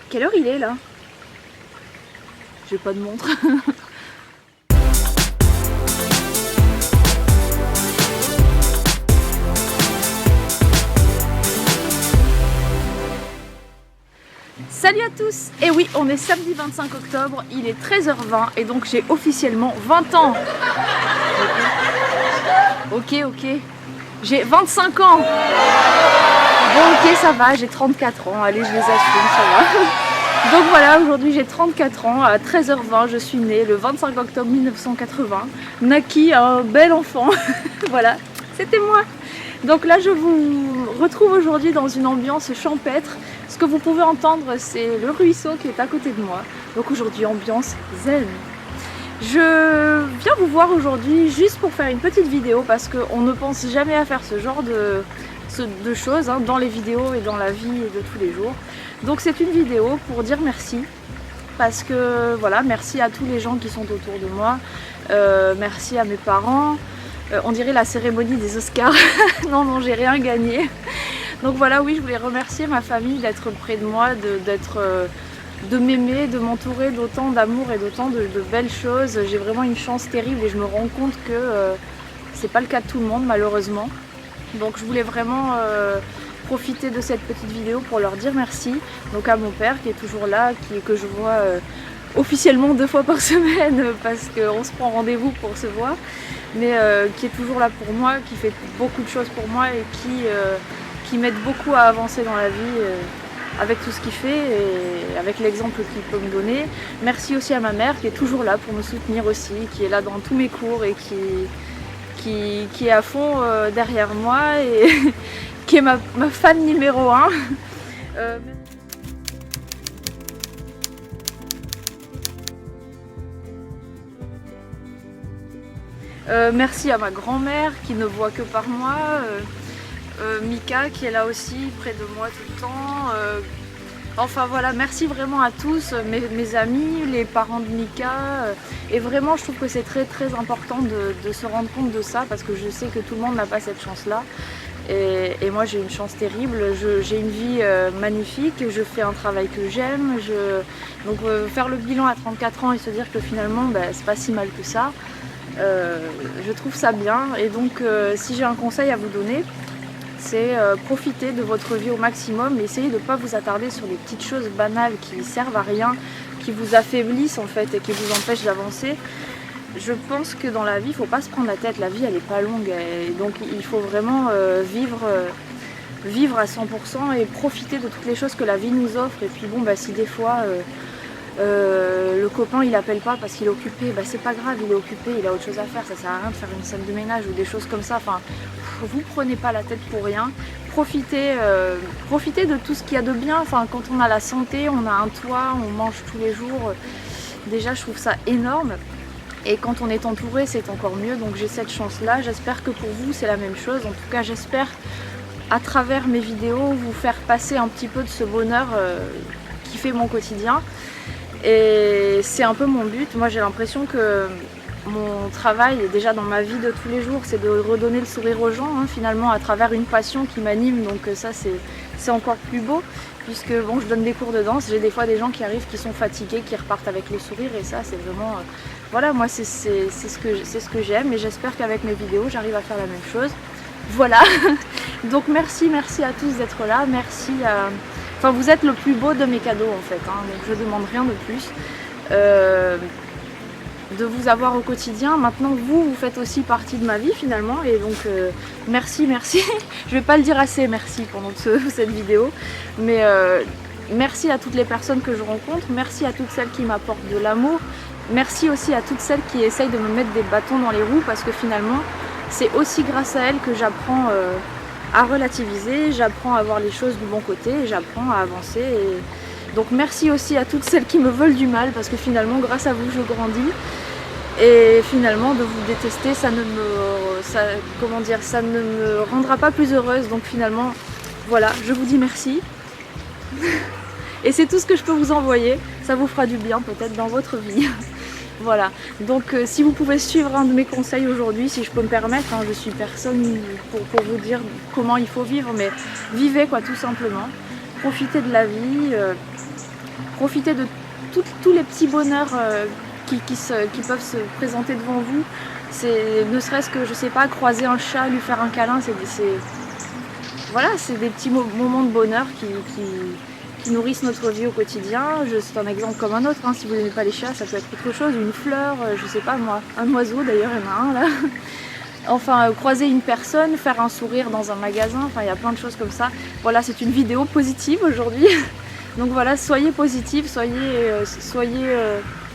Quelle heure il est là? J'ai pas de montre. Salut à tous! Et oui, on est samedi 25 octobre, il est 13h20 et donc j'ai officiellement 20 ans. Ok, j'ai 25 ans. Bon ok, ça va, j'ai 34 ans, allez je les assume, ça va. Donc voilà, aujourd'hui j'ai 34 ans, à 13h20 je suis née le 25 octobre 1980. Naquit un bel enfant, voilà, c'était moi. Donc là je vous retrouve aujourd'hui dans une ambiance champêtre. Ce que vous pouvez entendre c'est le ruisseau qui est à côté de moi. Donc aujourd'hui ambiance zen. Je viens vous voir aujourd'hui juste pour faire une petite vidéo parce qu'on ne pense jamais à faire ce genre de choses hein, dans les vidéos et dans la vie de tous les jours. Donc c'est une vidéo pour dire merci parce que voilà, merci à tous les gens qui sont autour de moi, merci à mes parents, on dirait la cérémonie des Oscars. non, j'ai rien gagné. Donc voilà, oui, je voulais remercier ma famille d'être près de moi, de m'aimer, de m'entourer d'autant d'amour et d'autant de belles choses. J'ai vraiment une chance terrible et je me rends compte que c'est pas le cas de tout le monde malheureusement. Donc je voulais vraiment profiter de cette petite vidéo pour leur dire merci. Donc à mon père qui est toujours là, que je vois officiellement 2 fois par semaine parce qu'on se prend rendez-vous pour se voir, mais qui est toujours là pour moi, qui fait beaucoup de choses pour moi et qui m'aide beaucoup à avancer dans la vie avec tout ce qu'il fait et avec l'exemple qu'il peut me donner. Merci aussi à ma mère qui est toujours là pour me soutenir aussi, qui est là dans tous mes cours et qui est à fond derrière moi et qui est ma fan numéro 1. Merci à ma grand-mère qui ne voit que par moi, Mika qui est là aussi près de moi tout le temps. Enfin voilà, merci vraiment à tous, mes amis, les parents de Mika. Et vraiment je trouve que c'est très important de se rendre compte de ça parce que je sais que tout le monde n'a pas cette chance-là. Et moi j'ai une chance terrible, j'ai une vie magnifique, je fais un travail que j'aime. Donc faire le bilan à 34 ans et se dire que finalement c'est pas si mal que ça, je trouve ça bien. Et donc si j'ai un conseil à vous donner, c'est profiter de votre vie au maximum et essayez de ne pas vous attarder sur les petites choses banales qui servent à rien, qui vous affaiblissent en fait et qui vous empêchent d'avancer. Je pense que dans la vie, il ne faut pas se prendre la tête, la vie elle n'est pas longue et donc il faut vraiment vivre à 100% et profiter de toutes les choses que la vie nous offre. Et puis bon, si des fois le copain il appelle pas parce qu'il est occupé, c'est pas grave, il est occupé, il a autre chose à faire, ça sert à rien de faire une scène de ménage ou des choses comme ça. Enfin, vous prenez pas la tête pour rien, profitez de tout ce qu'il y a de bien. Enfin, quand on a la santé, on a un toit, on mange tous les jours, déjà je trouve ça énorme. Et quand on est entouré, c'est encore mieux. Donc j'ai cette chance-là. J'espère que pour vous, c'est la même chose. En tout cas, j'espère à travers mes vidéos vous faire passer un petit peu de ce bonheur qui fait mon quotidien. Et c'est un peu mon but. Moi, j'ai l'impression que mon travail, déjà dans ma vie de tous les jours, c'est de redonner le sourire aux gens, hein, finalement, à travers une passion qui m'anime. Donc ça, c'est encore plus beau. Puisque bon, je donne des cours de danse, j'ai des fois des gens qui arrivent, qui sont fatigués, qui repartent avec le sourire. Et ça, c'est vraiment... voilà, moi, c'est ce que j'aime. Et j'espère qu'avec mes vidéos, j'arrive à faire la même chose. Voilà. Donc merci à tous d'être là. Merci à... Enfin, vous êtes le plus beau de mes cadeaux, en fait. Hein, donc je ne demande rien de plus. De vous avoir au quotidien. Maintenant, vous faites aussi partie de ma vie, finalement. Et donc, merci. Je vais pas le dire assez, merci, pendant cette vidéo. Mais merci à toutes les personnes que je rencontre. Merci à toutes celles qui m'apportent de l'amour. Merci aussi à toutes celles qui essayent de me mettre des bâtons dans les roues. Parce que finalement, c'est aussi grâce à elles que j'apprends à relativiser. J'apprends à voir les choses du bon côté. Et j'apprends à avancer. Donc merci aussi à toutes celles qui me veulent du mal, parce que finalement, grâce à vous, je grandis. Et finalement, de vous détester, ça ne me rendra pas plus heureuse. Donc finalement, voilà, je vous dis merci. Et c'est tout ce que je peux vous envoyer. Ça vous fera du bien peut-être dans votre vie. Voilà, donc si vous pouvez suivre un de mes conseils aujourd'hui, si je peux me permettre, hein, je suis personne pour vous dire comment il faut vivre, mais vivez quoi, tout simplement. Profitez de la vie. profitez de tous les petits bonheurs qui peuvent se présenter devant vous. C'est ne serait-ce que, je sais pas, croiser un chat, lui faire un câlin, voilà, c'est des petits moments de bonheur qui nourrissent notre vie au quotidien. C'est un exemple comme un autre, hein. Si vous n'aimez pas les chats, ça peut être autre chose, une fleur, je sais pas moi, un oiseau d'ailleurs, il y en a un là. Enfin, croiser une personne, faire un sourire dans un magasin, enfin il y a plein de choses comme ça. Voilà, c'est une vidéo positive aujourd'hui. Donc voilà, soyez positifs, soyez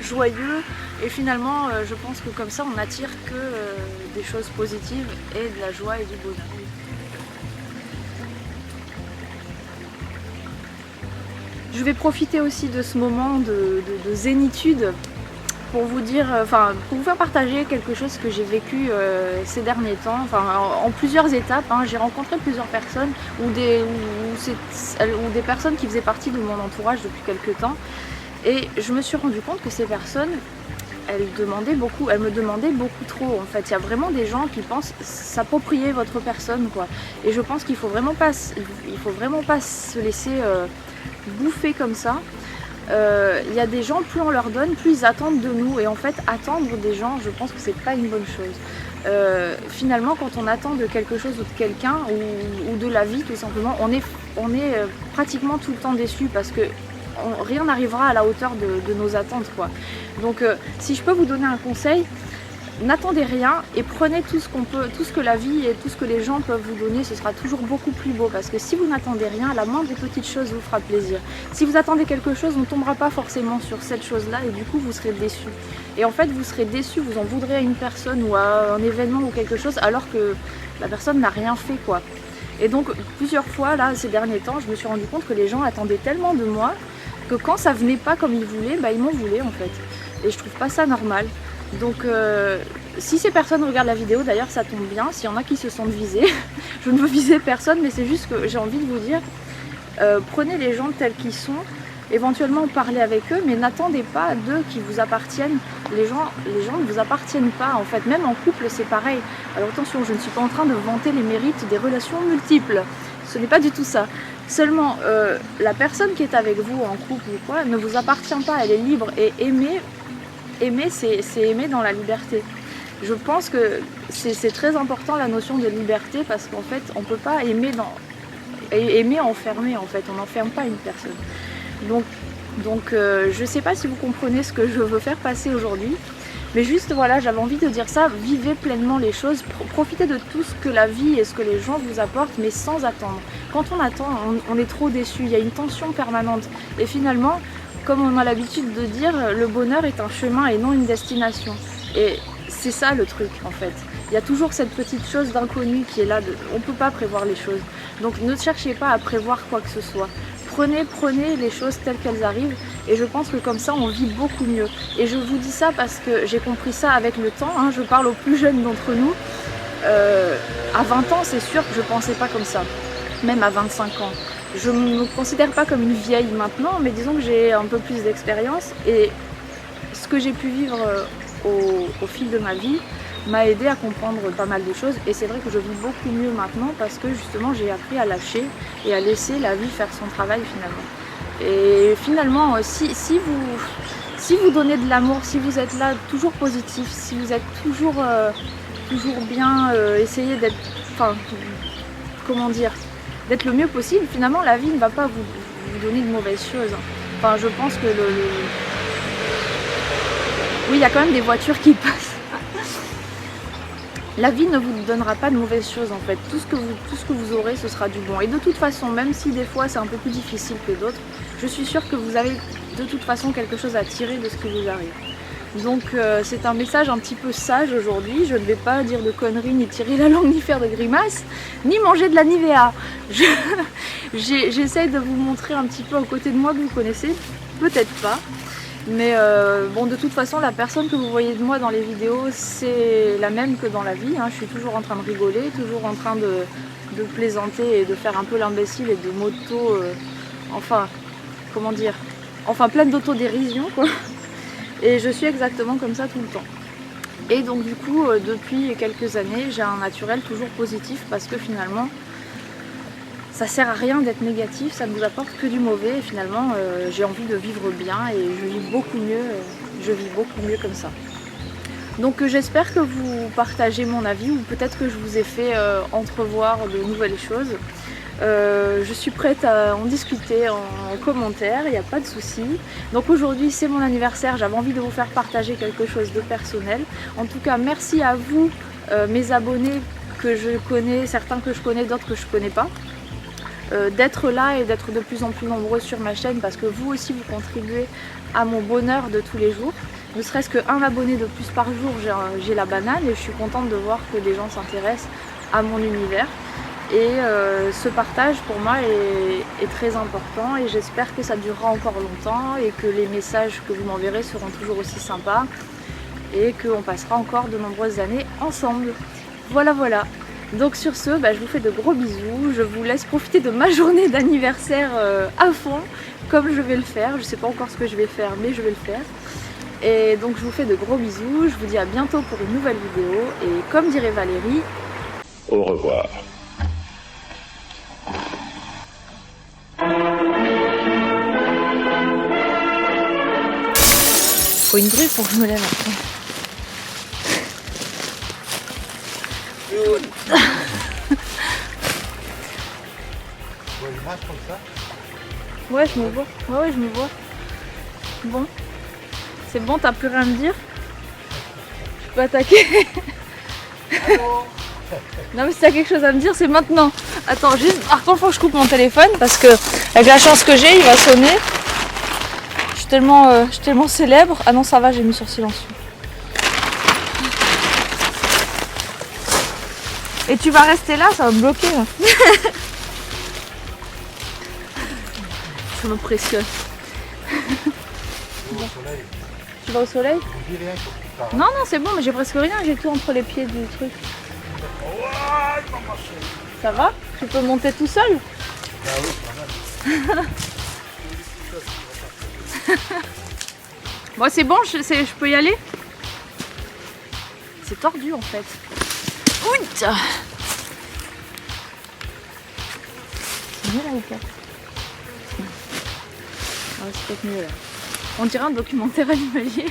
joyeux. Et finalement, je pense que comme ça, on n'attire que des choses positives et de la joie et du bonheur. Je vais profiter aussi de ce moment de zénitude pour vous dire, pour vous faire partager quelque chose que j'ai vécu ces derniers temps, en plusieurs étapes. Hein. J'ai rencontré plusieurs personnes ou des personnes qui faisaient partie de mon entourage depuis quelques temps, et je me suis rendu compte que ces personnes, elles me demandaient beaucoup trop. En fait, il y a vraiment des gens qui pensent s'approprier votre personne, quoi. Et je pense qu'il faut vraiment pas se laisser bouffer comme ça. Il y a des gens, plus on leur donne, plus ils attendent de nous. Et en fait, attendre des gens, je pense que c'est pas une bonne chose. Finalement, quand on attend de quelque chose ou de quelqu'un, ou de la vie tout simplement, on est pratiquement tout le temps déçu, parce que rien n'arrivera à la hauteur de nos attentes, quoi. Donc si je peux vous donner un conseil, n'attendez rien et prenez tout ce que la vie et tout ce que les gens peuvent vous donner, ce sera toujours beaucoup plus beau, parce que si vous n'attendez rien, la moindre petite chose vous fera plaisir. Si vous attendez quelque chose, on ne tombera pas forcément sur cette chose-là, et du coup vous serez déçu. Et en fait, vous serez déçu, vous en voudrez à une personne ou à un événement ou quelque chose, alors que la personne n'a rien fait, quoi. Et donc plusieurs fois là, ces derniers temps, je me suis rendu compte que les gens attendaient tellement de moi que quand ça venait pas comme ils voulaient, ils m'en voulaient en fait. Et je trouve pas ça normal. Donc si ces personnes regardent la vidéo, d'ailleurs ça tombe bien, s'il y en a qui se sentent visés, je ne veux viser personne, mais c'est juste que j'ai envie de vous dire, prenez les gens tels qu'ils sont, éventuellement parlez avec eux, mais n'attendez pas d'eux qu'ils vous appartiennent. Les gens ne vous appartiennent pas, en fait. Même en couple, c'est pareil. Alors attention, je ne suis pas en train de vanter les mérites des relations multiples, ce n'est pas du tout ça. Seulement, la personne qui est avec vous en couple ou quoi ne vous appartient pas, elle est libre. Et aimer, c'est aimer dans la liberté. Je pense que c'est très important, la notion de liberté, parce qu'en fait, on ne peut pas aimer enfermé, en fait. On n'enferme pas une personne. Donc je ne sais pas si vous comprenez ce que je veux faire passer aujourd'hui. Mais juste voilà, j'avais envie de dire ça, vivez pleinement les choses, profitez de tout ce que la vie et ce que les gens vous apportent, mais sans attendre. Quand on attend, on est trop déçu, il y a une tension permanente. Et finalement, comme on a l'habitude de dire, le bonheur est un chemin et non une destination. Et c'est ça le truc en fait. Il y a toujours cette petite chose d'inconnu qui est là, on ne peut pas prévoir les choses. Donc ne cherchez pas à prévoir quoi que ce soit. Prenez les choses telles qu'elles arrivent, et je pense que comme ça on vit beaucoup mieux. Et je vous dis ça parce que j'ai compris ça avec le temps, hein. Je parle aux plus jeunes d'entre nous. À 20 ans, c'est sûr que je ne pensais pas comme ça, même à 25 ans. Je ne me considère pas comme une vieille maintenant, mais disons que j'ai un peu plus d'expérience, et ce que j'ai pu vivre au fil de ma vie m'a aidé à comprendre pas mal de choses, et c'est vrai que je vis beaucoup mieux maintenant parce que justement j'ai appris à lâcher et à laisser la vie faire son travail finalement. Et finalement, si vous donnez de l'amour, si vous êtes là toujours positif, si vous êtes toujours bien, essayez d'être, d'être le mieux possible, finalement la vie ne va pas vous donner de mauvaises choses. Enfin, je pense que oui, il y a quand même des voitures qui passent. La vie ne vous donnera pas de mauvaises choses en fait. Tout ce que vous aurez, ce sera du bon. Et de toute façon, même si des fois c'est un peu plus difficile que d'autres, je suis sûre que vous avez de toute façon quelque chose à tirer de ce qui vous arrive. Donc c'est un message un petit peu sage aujourd'hui. Je ne vais pas dire de conneries, ni tirer la langue, ni faire de grimaces, ni manger de la Nivea. J'essaye de vous montrer un petit peu un côté de moi que vous connaissez, peut-être pas. Mais bon, de toute façon, la personne que vous voyez de moi dans les vidéos, c'est la même que dans la vie, hein. Je suis toujours en train de rigoler, toujours en train de plaisanter et de faire un peu l'imbécile et de pleine d'autodérision, quoi. Et je suis exactement comme ça tout le temps. Et donc du coup, depuis quelques années, j'ai un naturel toujours positif, parce que finalement, ça sert à rien d'être négatif, ça ne nous apporte que du mauvais et finalement j'ai envie de vivre bien et je vis beaucoup mieux comme ça. Donc j'espère que vous partagez mon avis ou peut-être que je vous ai fait entrevoir de nouvelles choses. Je suis prête à en discuter en commentaire, il n'y a pas de souci. Donc aujourd'hui c'est mon anniversaire, j'avais envie de vous faire partager quelque chose de personnel. En tout cas merci à vous mes abonnés que je connais, certains que je connais, d'autres que je ne connais pas. D'être là et d'être de plus en plus nombreux sur ma chaîne parce que vous aussi vous contribuez à mon bonheur de tous les jours. Ne serait-ce qu'un abonné de plus par jour, j'ai la banane et je suis contente de voir que des gens s'intéressent à mon univers. Et ce partage pour moi est très important et j'espère que ça durera encore longtemps et que les messages que vous m'enverrez seront toujours aussi sympas et qu'on passera encore de nombreuses années ensemble. Voilà. Donc sur ce, je vous fais de gros bisous, je vous laisse profiter de ma journée d'anniversaire à fond, comme je vais le faire. Je ne sais pas encore ce que je vais faire, mais je vais le faire. Et donc je vous fais de gros bisous, je vous dis à bientôt pour une nouvelle vidéo. Et comme dirait Valérie, au revoir. Faut une grue pour que je me lève après. Ouais, je me vois. Ouais, je me vois. Bon. C'est bon, t'as plus rien à me dire? Je peux attaquer. Non mais si t'as quelque chose à me dire, c'est maintenant. Attends, juste, par contre, faut que je coupe mon téléphone parce que avec la chance que j'ai, il va sonner. Je suis tellement célèbre. Ah non, ça va, j'ai mis sur silencieux. Et tu vas rester là, ça va me bloquer là. Ça m'impressionne. Bon. Tu vas au soleil? Non, c'est bon, mais j'ai presque rien, j'ai tout entre les pieds du truc. Ça va? Tu peux monter tout seul? Ah oui, pas mal. Bon, c'est bon, je peux y aller? C'est tordu en fait. Ouh! C'est mieux là ou pas? Ouais, c'est peut-être mieux là. On dirait un documentaire animalier.